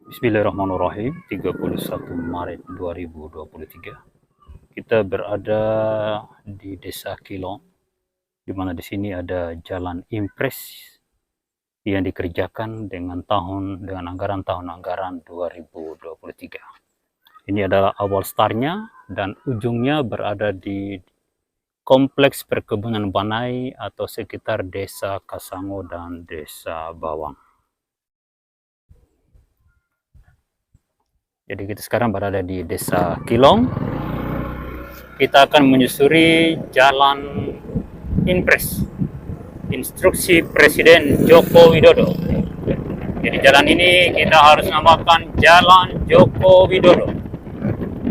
Bismillahirrahmanirrahim. 31 Maret 2023. Kita berada di Desa Kilong, di mana di sini ada jalan impres yang dikerjakan dengan anggaran tahun anggaran 2023. Ini adalah awal startnya dan ujungnya berada di Kompleks Perkebunan Banai atau sekitar Desa Kasango dan Desa Bawang. Jadi kita sekarang berada di Desa Kilong. Kita akan menyusuri jalan impres, instruksi Presiden Joko Widodo. Jadi jalan ini kita harus namakan Jalan Joko Widodo,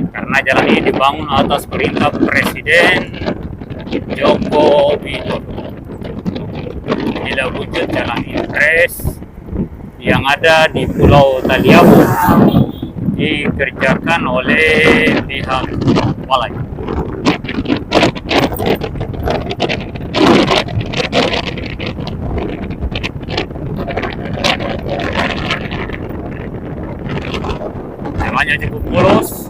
karena jalan ini dibangun atas perintah Presiden Joko Widodo. Inilah wujud jalan impres yang ada di Pulau Taliabu, dikerjakan oleh pihak Walai. Jalannya cukup mulus,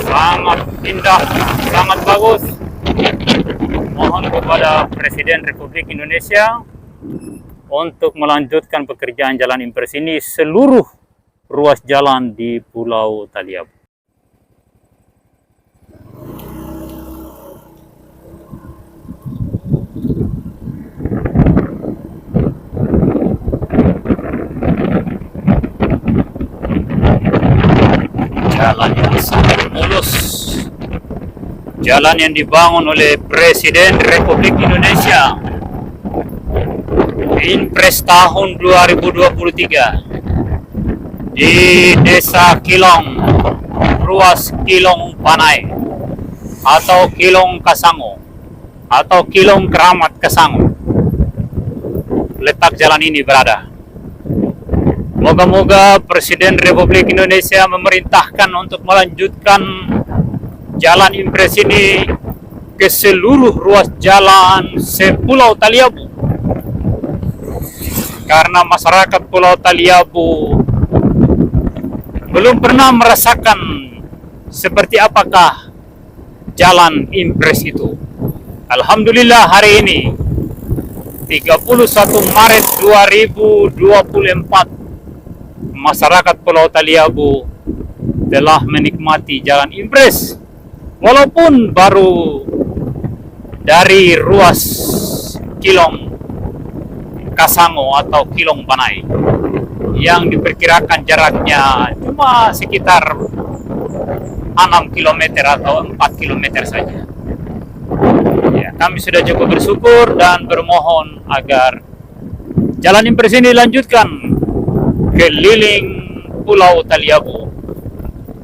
sangat indah, sangat bagus. Mohon kepada Presiden Republik Indonesia untuk melanjutkan pekerjaan jalan impres ini seluruh ruas jalan di Pulau Taliabu. Jalan yang sangat mulus, jalan yang dibangun oleh Presiden Republik Indonesia. Impres tahun 2023 di Desa Kilong, ruas Kilong Banai atau Kilong Kasango atau Kilong Keramat Kasango. Letak jalan ini berada. Moga-moga Presiden Republik Indonesia memerintahkan untuk melanjutkan jalan impres ini ke seluruh ruas jalan sepulau Taliabu, karena masyarakat Pulau Taliabu belum pernah merasakan seperti apakah jalan impres itu. Alhamdulillah hari ini 31 Maret 2024 masyarakat Pulau Taliabu telah menikmati jalan impres, walaupun baru dari ruas Kilong Kasango atau Kilong Banai yang diperkirakan jaraknya cuma sekitar 6 km atau 4 km saja. Ya, kami sudah cukup bersyukur dan bermohon agar jalan impres ini dilanjutkan keliling Pulau Taliabu,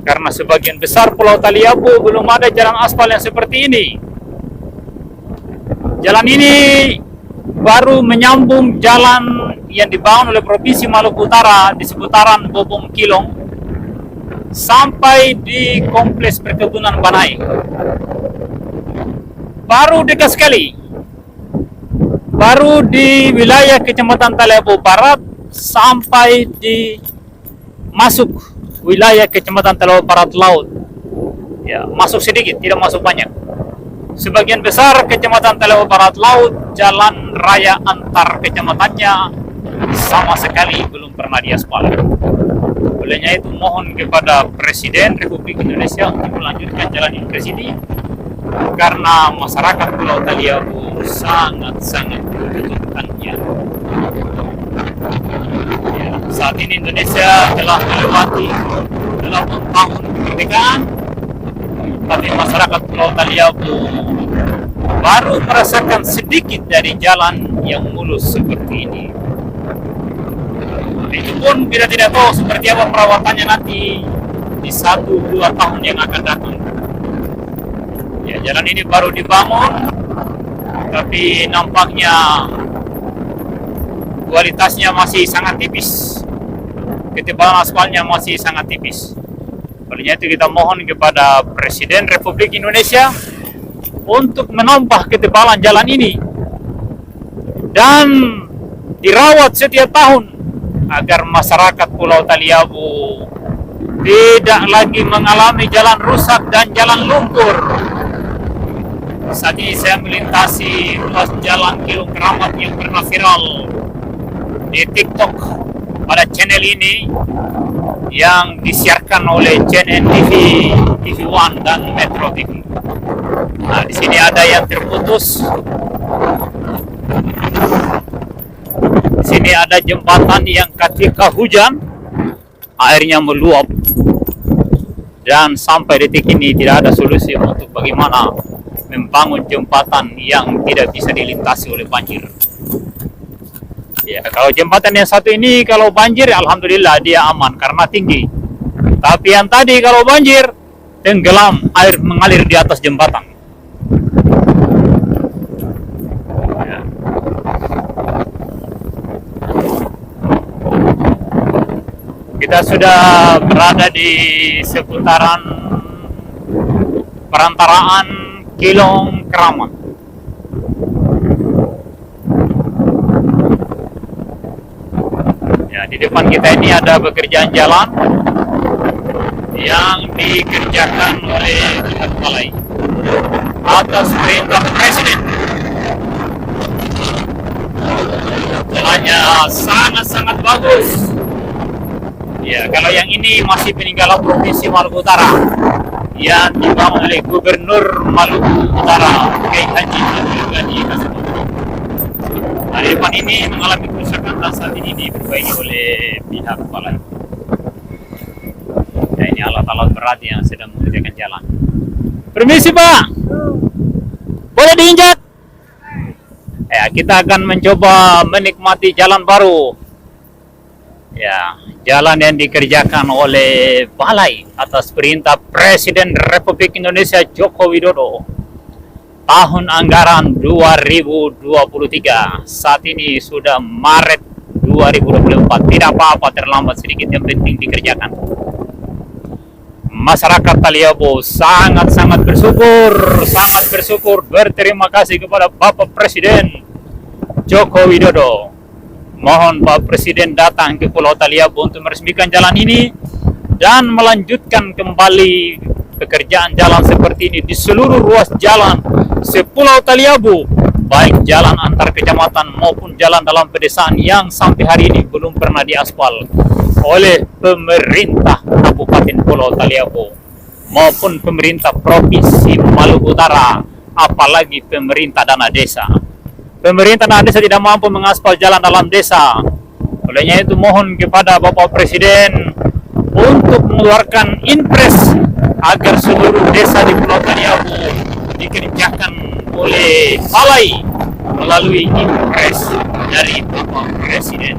karena sebagian besar Pulau Taliabu belum ada jalan aspal yang seperti ini. Jalan ini baru menyambung jalan yang dibangun oleh Provinsi Maluku Utara di seputaran Bobong Kilong sampai di Kompleks Perkebunan Banai. Baru dekat sekali, baru di wilayah Kecamatan Taliabu Barat sampai di masuk wilayah Kecamatan Taliabu Barat Laut. Ya, masuk sedikit, tidak masuk banyak. Sebagian besar Kecamatan Taliabu Barat Laut, jalan raya antar kecamatannya sama sekali belum pernah diaspal. Olehnya itu mohon kepada Presiden Republik Indonesia untuk melanjutkan jalan impres ini, karena masyarakat Pulau Taliabu sangat-sangat membutuhkannya. Ya, saat ini Indonesia telah melewati 8 tahun kemerdekaan, tapi masyarakat Pulau Taliabu baru merasakan sedikit dari jalan yang mulus seperti ini. Itu pun kita tidak tahu seperti apa perawatannya nanti di 1-2 tahun yang akan datang. Ya, jalan ini baru dibangun, tapi nampaknya kualitasnya masih sangat tipis. Ketebalan aspalnya masih sangat tipis. Oleh itu kita mohon kepada Presiden Republik Indonesia untuk menambah ketebalan jalan ini dan dirawat setiap tahun agar masyarakat Pulau Taliabu tidak lagi mengalami jalan rusak dan jalan lumpur. Saat ini saya melintasi ruas jalan Kilung Keramat yang pernah viral di TikTok pada channel ini yang disiarkan oleh CNN TV, TV One dan Metro TV. Nah, di sini ada yang terputus. Di sini ada jembatan yang ketika hujan airnya meluap, dan sampai detik ini tidak ada solusi untuk bagaimana membangun jembatan yang tidak bisa dilintasi oleh banjir. Ya, kalau jembatan yang satu ini kalau banjir, alhamdulillah dia aman karena tinggi. Tapi yang tadi kalau banjir, tenggelam, air mengalir di atas jembatan. Ya. Kita sudah berada di seputaran perantaraan Kilung Keramat. Ya, di depan kita ini ada pekerjaan jalan yang dikerjakan oleh pihak balai atas perintah Presiden. Jalannya sangat-sangat bagus. Ya, kalau yang ini masih peninggalan Provinsi Maluku Utara yang dibangun oleh Gubernur Maluku Utara Kiai Haji Abdul Ghani Kasubag. Nah, di depan ini mengalami kerusakan dan saat ini diperbaiki oleh pihak balai. Ya, ini alat-alat berat yang sedang mengerjakan jalan. Permisi Pak, boleh diinjak? Ya, kita akan mencoba menikmati jalan baru. Ya, jalan yang dikerjakan oleh balai atas perintah Presiden Republik Indonesia Joko Widodo tahun anggaran 2023. Saat ini sudah Maret 2024. Tidak apa-apa, terlambat sedikit, yang penting dikerjakan. Masyarakat Taliabu sangat-sangat bersyukur, berterima kasih kepada Bapak Presiden Joko Widodo. Mohon Pak Presiden datang ke Pulau Taliabu untuk meresmikan jalan ini dan melanjutkan kembali pekerjaan jalan seperti ini di seluruh ruas jalan sepulau Taliabu, baik jalan antar kecamatan maupun jalan dalam pedesaan yang sampai hari ini belum pernah diaspal oleh pemerintah Kabupaten Pulau Taliabu maupun pemerintah Provinsi Maluku Utara, apalagi pemerintah dana desa. Pemerintah dana desa tidak mampu mengaspal jalan dalam desa. Olehnya itu mohon kepada Bapak Presiden untuk mengeluarkan impres agar seluruh desa di Pulau Taliabu dikerjakan oleh balai melalui impres dari Bapak Presiden.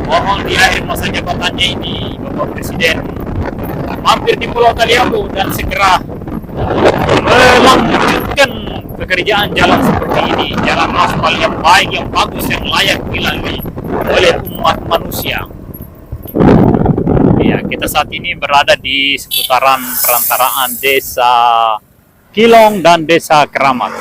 Mohon di akhir masa jabatannya ini Bapak Presiden mampir di Pulau Taliabu dan segera melanjutkan pekerjaan jalan seperti ini, jalan aspal yang baik, yang bagus, yang layak dilalui oleh umat manusia. Ya, kita saat ini berada di seputaran perantaraan Desa Kilong dan Desa Keramat.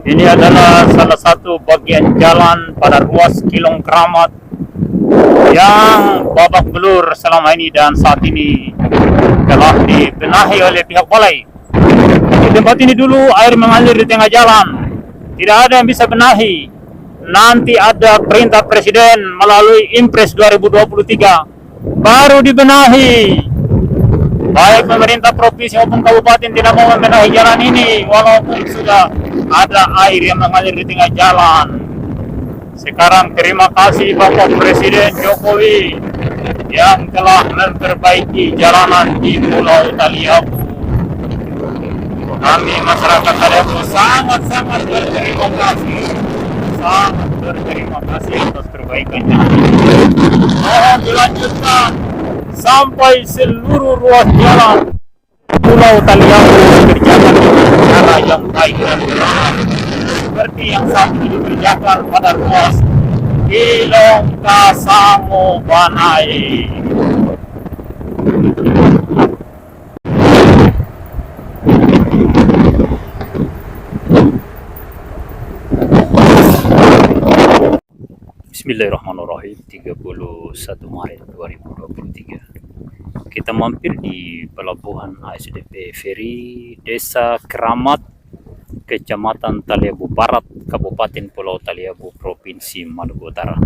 Ini adalah salah satu bagian jalan pada ruas Kilung Keramat yang babak belur selama ini dan saat ini telah dibenahi oleh pihak balai. Di tempat ini dulu air mengalir di tengah jalan, tidak ada yang bisa benahi. Nanti ada perintah Presiden melalui Impres 2023 baru dibenahi. Baik pemerintah provinsi maupun kabupaten tidak mau membenahi jalan ini walaupun sudah ada air yang mengalir di tengah jalan. Sekarang terima kasih Bapak Presiden Jokowi yang telah memperbaiki jalanan di Pulau Taliabu. Kami masyarakat Taliabu sangat-sangat berterima kasih, atas perbaikan jalan. Mohon dilanjutkan sampai seluruh ruas jalan Pulau Taliabu dikerjakan dengan cara yang baik dan benar, seperti yang saat ini dikerjakan pada ruas Kilung Kasango Banai. Bismillahirrahmanirrahim. 31 Maret 2023. Kita mampir di pelabuhan ASDP Ferry Desa Keramat, Kecamatan Taliabu Barat, Kabupaten Pulau Taliabu, Provinsi Maluku Utara.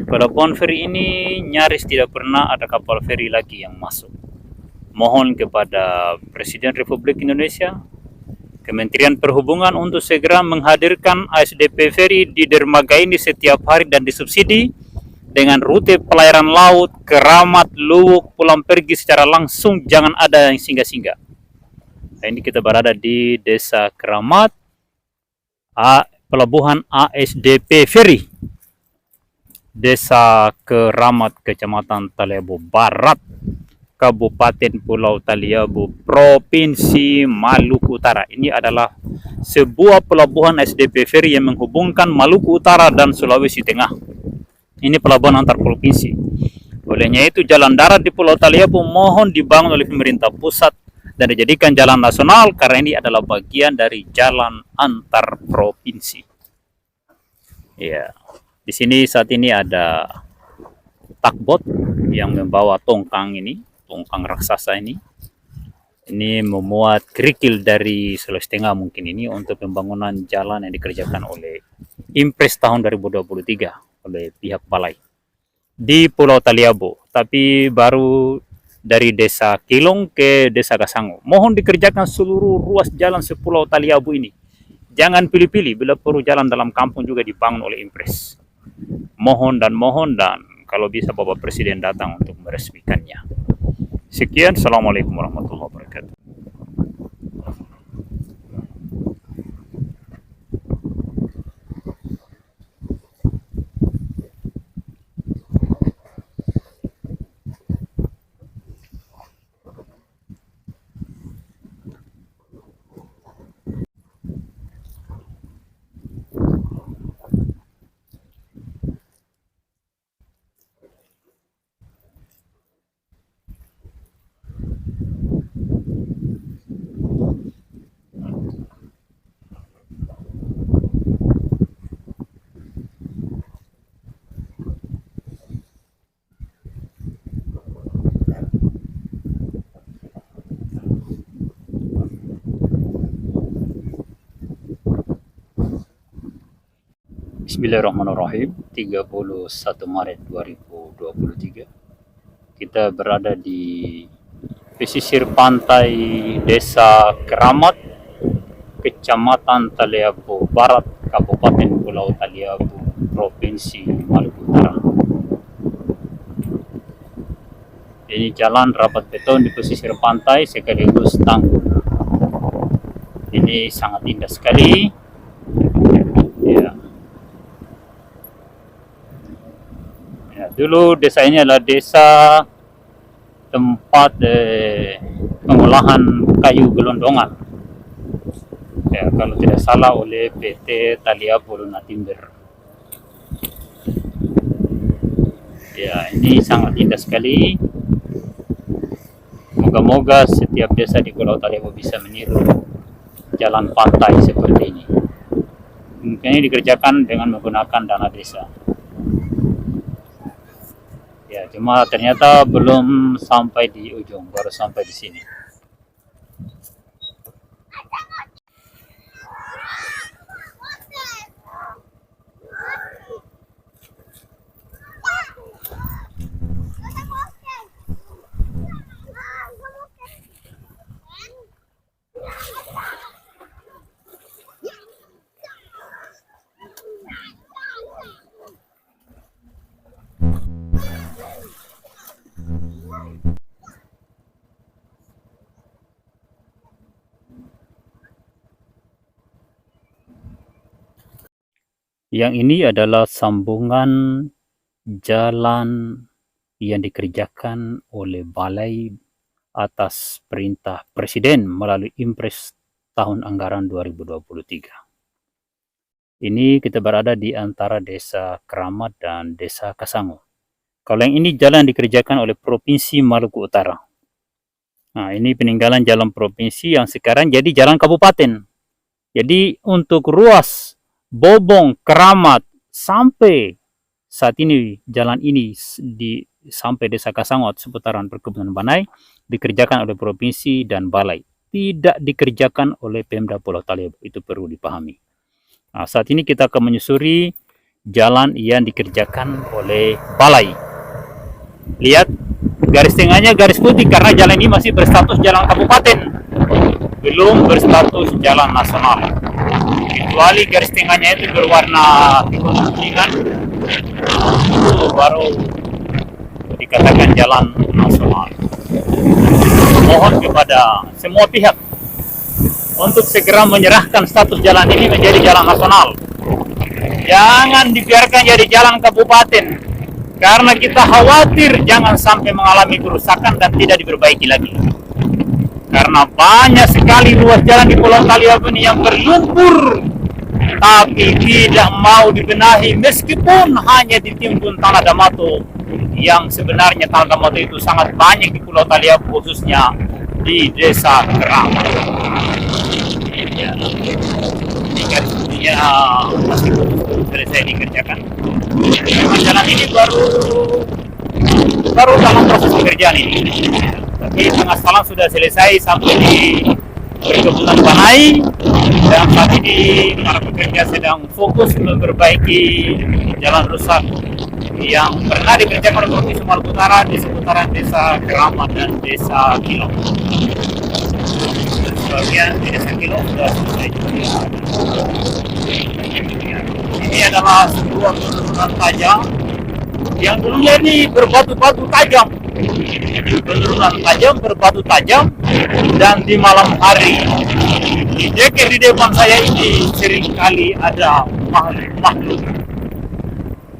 Pelabuhan feri ini nyaris tidak pernah ada kapal feri lagi yang masuk. Mohon kepada Presiden Republik Indonesia, Kementerian Perhubungan untuk segera menghadirkan ASDP Ferry di dermaga ini setiap hari dan disubsidi dengan rute pelayaran laut, Keramat, Luwuk, pulang pergi secara langsung, jangan ada yang singgah-singgah. Nah, ini kita berada di Desa Keramat, pelabuhan ASDP Ferry, Desa Keramat, Kecamatan Taliabu Barat, Kabupaten Pulau Taliabu, Provinsi Maluku Utara. Ini adalah sebuah pelabuhan SDP Ferry yang menghubungkan Maluku Utara dan Sulawesi Tengah. Ini pelabuhan antar provinsi. Olehnya itu jalan darat di Pulau Taliabu mohon dibangun oleh pemerintah pusat dan dijadikan jalan nasional karena ini adalah bagian dari jalan antar provinsi. Ya, di sini saat ini ada tugboat yang membawa tongkang ini. Tongkang raksasa ini memuat kerikil dari Sulawesi Tengah mungkin ini untuk pembangunan jalan yang dikerjakan oleh Impres tahun 2023 oleh pihak balai di Pulau Taliabu, tapi baru dari Desa Kilong ke Desa Kasango. Mohon dikerjakan seluruh ruas jalan sepulau Taliabu ini, jangan pilih-pilih, bila perlu jalan dalam kampung juga dibangun oleh Impres. Mohon dan kalau bisa Bapak Presiden datang untuk meresmikannya. Sekian, Assalamualaikum warahmatullahi wabarakatuh. Bismillahirrahmanirrahim. 31 Maret 2023. Kita berada di pesisir pantai Desa Keramat, Kecamatan Taliabu Barat, Kabupaten Pulau Taliabu, Provinsi Maluku Utara. Ini jalan rapat beton di pesisir pantai sekaligus tanggul. Ini sangat indah sekali. Dulu desa ini adalah desa tempat pengolahan kayu gelondongan. Ya, kalau tidak salah oleh PT Taliabu Luna Timber. Ya, ini sangat indah sekali. Moga-moga setiap desa di Pulau Taliabu bisa meniru jalan pantai seperti ini. Mungkin ini dikerjakan dengan menggunakan dana desa. Ya, cuma ternyata belum sampai di ujung, baru sampai di sini. Yang ini adalah sambungan jalan yang dikerjakan oleh Balai atas perintah Presiden melalui Impres tahun anggaran 2023. Ini kita berada di antara Desa Keramat dan Desa Kasango. Kalau yang ini jalan dikerjakan oleh Provinsi Maluku Utara. Nah, ini peninggalan jalan provinsi yang sekarang jadi jalan kabupaten. Jadi untuk ruas Bobong, Keramat, sampai saat ini jalan ini sampai Desa Kasangot seputaran perkebunan Banai dikerjakan oleh provinsi dan balai, tidak dikerjakan oleh Pemda Pulau Taliabu. Itu perlu dipahami. Nah, saat ini kita akan menyusuri jalan yang dikerjakan oleh balai. Lihat garis tengahnya garis putih karena jalan ini masih berstatus jalan kabupaten, belum berstatus jalan nasional. Kecuali garis tengahnya itu berwarna kuningan, itu baru dikatakan jalan nasional. Mohon kepada semua pihak untuk segera menyerahkan status jalan ini menjadi jalan nasional. Jangan dibiarkan jadi jalan kabupaten, karena kita khawatir jangan sampai mengalami kerusakan dan tidak diperbaiki lagi. Karena banyak sekali ruas jalan di Pulau Taliabu ini yang berlumpur, tapi tidak mau dibenahi meskipun hanya ditimbun tanah Damato, yang sebenarnya tanah Damato itu sangat banyak di Pulau Taliabu, khususnya di Desa Keramat. Ya, ini garis putihnya masih belum selesai dikerjakan. Jalan ini baru dalam proses pekerjaan ini. Tapi pengaspalan sudah selesai sampai di perkebunan Banai, dan saat ini para pekerja sedang fokus memperbaiki jalan rusak yang pernah dikerjakan oleh Provinsi Maluku Utara di seputaran Desa Keramat dan Desa Kilo. Sebagian di Desa Kilo sudah selesai. Ini adalah sebuah penurunan tajam yang dulunya ini berbatu-batu tajam. Penurunan tajam, berbatu tajam, dan di malam hari di depan saya ini seringkali ada makhluk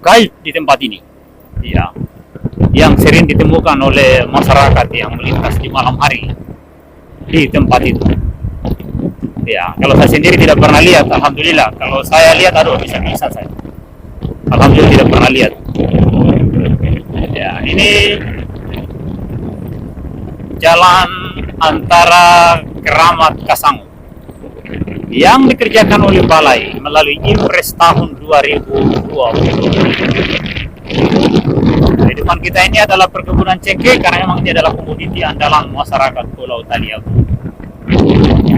gaib di tempat ini. Ya, yang sering ditemukan oleh masyarakat yang melintas di malam hari di tempat itu. Ya, kalau saya sendiri tidak pernah lihat, alhamdulillah. Kalau saya lihat, aduh, bisa-bisa saya. Alhamdulillah tidak pernah lihat. Ya, ini jalan antara Keramat Kasangot yang dikerjakan oleh balai melalui Impres tahun 2020. Di depan kita ini adalah perkebunan cengkeh, karena memang ini adalah komoditi andalan masyarakat Pulau Taliabu.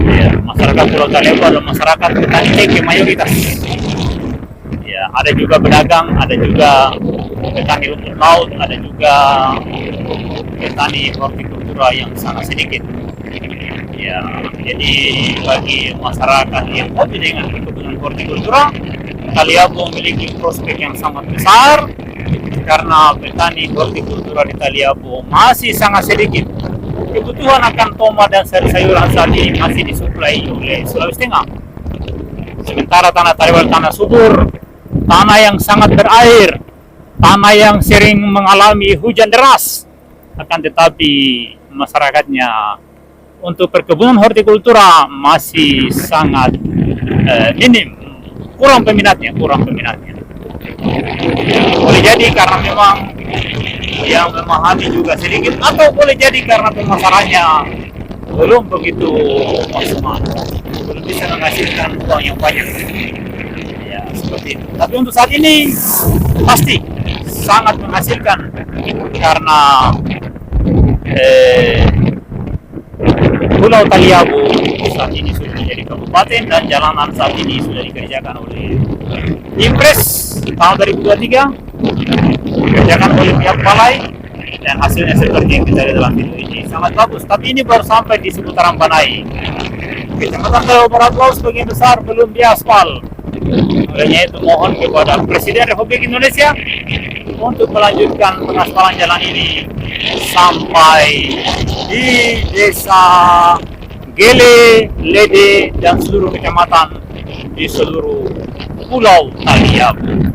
Ya, masyarakat Pulau Taliabu adalah masyarakat petani cengkeh mayoritas. Ya, ada juga pedagang, ada juga petani rumput laut, ada juga petani hortikultura yang sangat sedikit. Ya, jadi bagi masyarakat yang hobi dengan perkebunan hortikultura, Taliabu memiliki prospek yang sangat besar, karena petani hortikultura di Taliabu masih sangat sedikit. Kebutuhan akan tomat dan sayur-sayuran saat ini masih disuplai oleh Sulawesi Tengah. Sementara tanah Taliabu tanah subur, tanah yang sangat berair, tanah yang sering mengalami hujan deras. Akan tetapi masyarakatnya untuk perkebunan hortikultura masih sangat minim, kurang peminatnya. Boleh jadi karena memang yang memahami juga sedikit, atau boleh jadi karena pemasarannya belum begitu maksimal, belum bisa menghasilkan uang yang banyak. Ya, seperti itu. Tapi untuk saat ini pasti sangat menghasilkan, karena Pulau Taliabu saat ini sudah menjadi kabupaten, dan jalanan saat ini sudah dikerjakan oleh Impres tahun 2023, dikerjakan oleh pihak balai, dan hasilnya seperti yang kita lihat dalam video ini sangat bagus. Tapi ini baru sampai di seputaran Banai. Kecamatan Taliabu Barat Laut sebagian besar belum diaspal. Olehnya itu mohon kepada Presiden Republik Indonesia untuk melanjutkan pengaspalan jalan ini sampai di Desa Gele, Lede, dan seluruh kecamatan di seluruh Pulau Taliabu.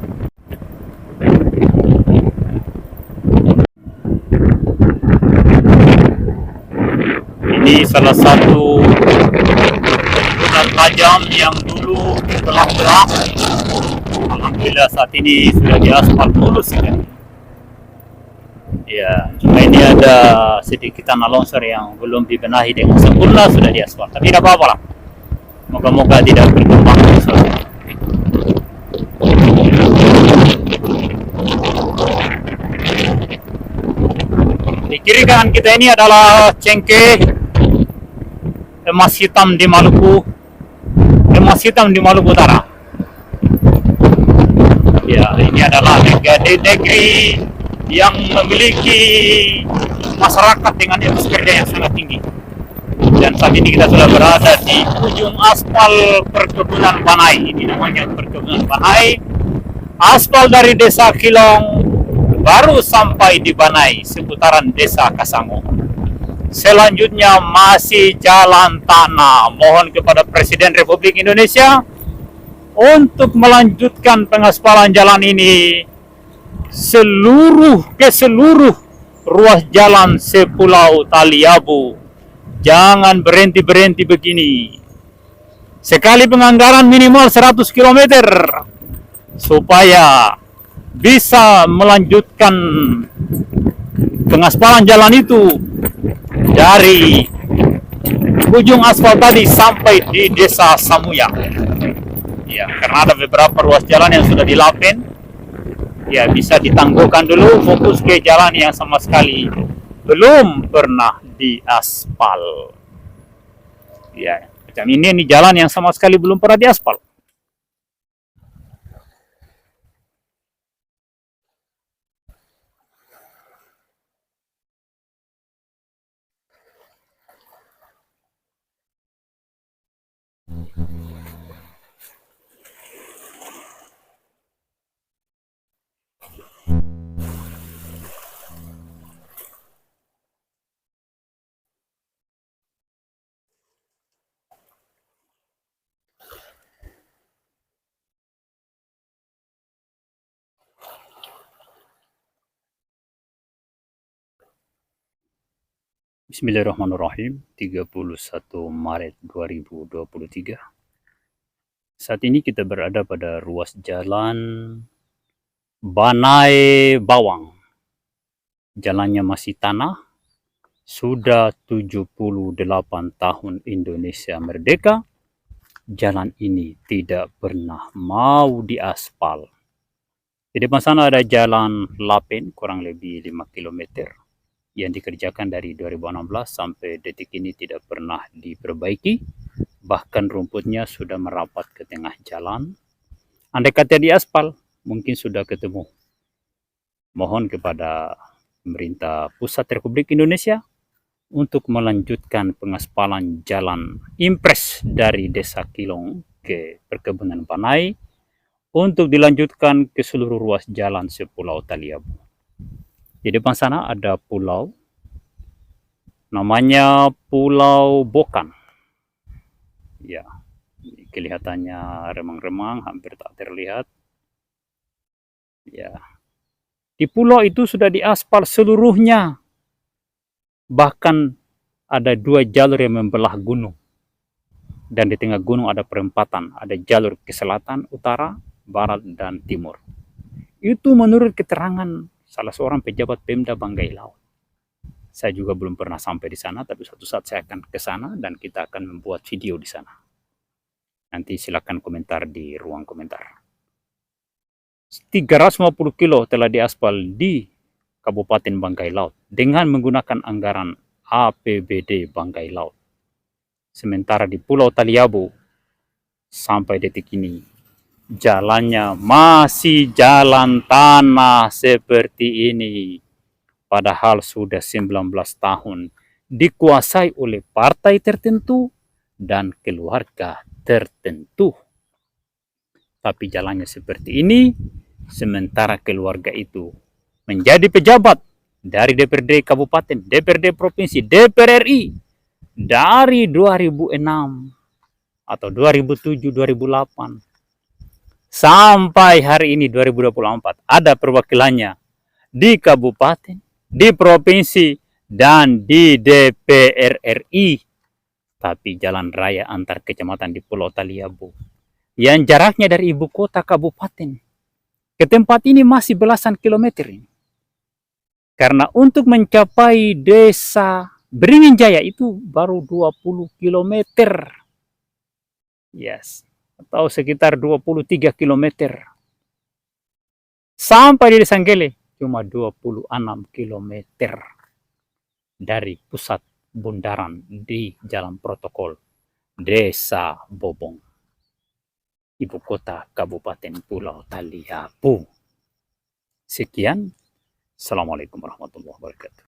Ini salah satu penurunan tajam yang dulu belah-belah. Alhamdulillah saat ini sudah diaspal mulus ya. Ya, cuma ini ada sedikit tanah longsor yang belum dibenahi dengan sempurna, sudah diaspal. Tapi tidak apa-apa lah. Moga-moga tidak berkembang. kiri kanan kita ini adalah cengkeh, emas hitam di Maluku, emas hitam di Maluku Utara. Ya, ini adalah negeri yang memiliki masyarakat dengan etos kerja yang sangat tinggi. Dan saat ini kita sudah berada di ujung aspal perkebunan Banai. Ini namanya perkebunan Banai. Aspal dari desa Kilong baru sampai di Banai, seputaran desa Kasango. Selanjutnya masih jalan tanah. Mohon kepada Presiden Republik Indonesia untuk melanjutkan pengaspalan jalan ini ke seluruh ruas jalan sepulau Taliabu. Jangan berhenti-berhenti begini. Sekali penganggaran minimal 100 km supaya bisa melanjutkan pengaspalan jalan itu dari ujung aspal tadi sampai di desa Samuya. Ya, karena ada beberapa ruas jalan yang sudah dilapen, ya bisa ditangguhkan dulu, fokus ke jalan yang sama sekali belum pernah diaspal. Ya, macam ini jalan yang sama sekali belum pernah diaspal. Bismillahirrahmanirrahim. 31 Maret 2023. Saat ini kita berada pada ruas jalan Banai Bawang. Jalannya masih tanah. Sudah 78 tahun Indonesia merdeka. Jalan ini tidak pernah mau diaspal. Di depan sana ada jalan lapen kurang lebih 5 km. Yang dikerjakan dari 2016 sampai detik ini tidak pernah diperbaiki. Bahkan rumputnya sudah merapat ke tengah jalan. Andai kata diaspal, mungkin sudah ketemu. Mohon kepada pemerintah pusat Republik Indonesia untuk melanjutkan pengaspalan jalan impres dari desa Kilong ke perkebunan Banai untuk dilanjutkan ke seluruh ruas jalan sepulau Taliabu. Di depan sana ada pulau, namanya Pulau Bokan. Ya, kelihatannya remang-remang, hampir tak terlihat. Ya, di pulau itu sudah diaspal seluruhnya. Bahkan ada 2 jalur yang membelah gunung. Dan di tengah gunung ada perempatan, ada jalur ke selatan, utara, barat, dan timur. Itu menurut keterangan salah seorang pejabat Pemda Banggai Laut. Saya juga belum pernah sampai di sana, tapi suatu saat saya akan ke sana dan kita akan membuat video di sana. Nanti silakan komentar di ruang komentar. 350 kilo telah diaspal di Kabupaten Banggai Laut dengan menggunakan anggaran APBD Banggai Laut. Sementara di Pulau Taliabu sampai detik ini jalannya masih jalan tanah seperti ini. Padahal sudah 19 tahun dikuasai oleh partai tertentu dan keluarga tertentu. Tapi jalannya seperti ini, sementara keluarga itu menjadi pejabat dari DPRD Kabupaten, DPRD Provinsi, DPR RI dari 2006 atau 2007, 2008 sampai hari ini 2024 ada perwakilannya di kabupaten, di provinsi, dan di DPR RI. Tapi jalan raya antar kecamatan di Pulau Taliabu yang jaraknya dari ibu kota kabupaten ke tempat ini masih belasan kilometer ini. Karena untuk mencapai desa Beringin Jaya itu baru 20 kilometer. Yes, atau sekitar 23 kilometer. Sampai di Desa Anggele cuma 26 kilometer. dari pusat bundaran di Jalan Protokol Desa Bobong, ibu kota Kabupaten Pulau Taliabu. Sekian, Assalamualaikum warahmatullahi wabarakatuh.